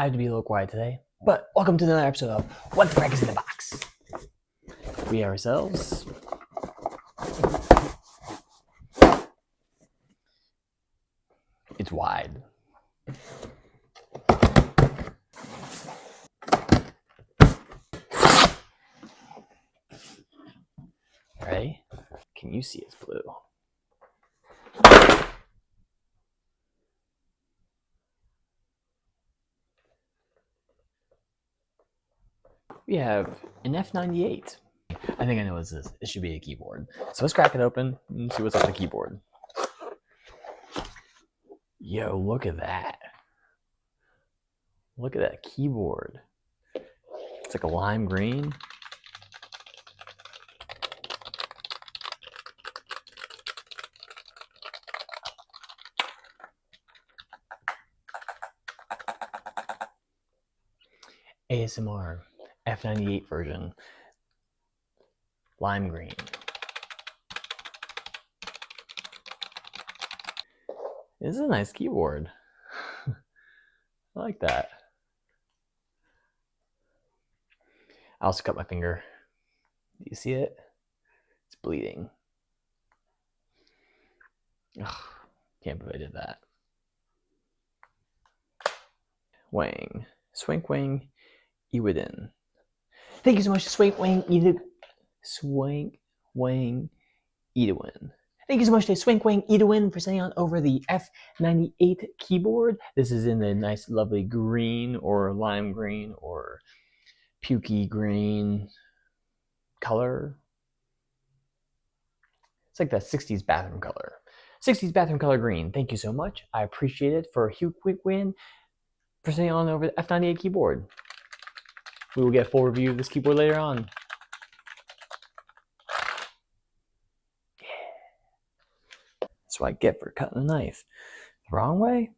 I have to be a little quiet today, but welcome to another episode of What the Frech is in the Box. We ourselves. It's wide. Ready? Can you see it's blue? We have an F98. I think I know what this is. It should be a keyboard. So let's crack it open and see what's on the keyboard. Yo, look at that. Look at that keyboard. It's like a lime green. ASMR F98 version. Lime green. This is a nice keyboard. I like that. I also cut my finger. Do you see it? It's bleeding. Ugh, can't believe I did that. Wang. Swank Wang Iwiden. Thank you so much, Swank Wang Iwiden. Swank Wang Iwiden. Thank you so much to Swank Wang Iwiden for sending on over the F98 keyboard. This is in the nice, lovely green or lime green or pukey green color. It's like that 60s bathroom color. 60s bathroom color green. Thank you so much. I appreciate it for Hugh Quickwin for sending on over the F98 keyboard. We will get a full review of this keyboard later on. Yeah. That's what I get for cutting a knife the wrong way.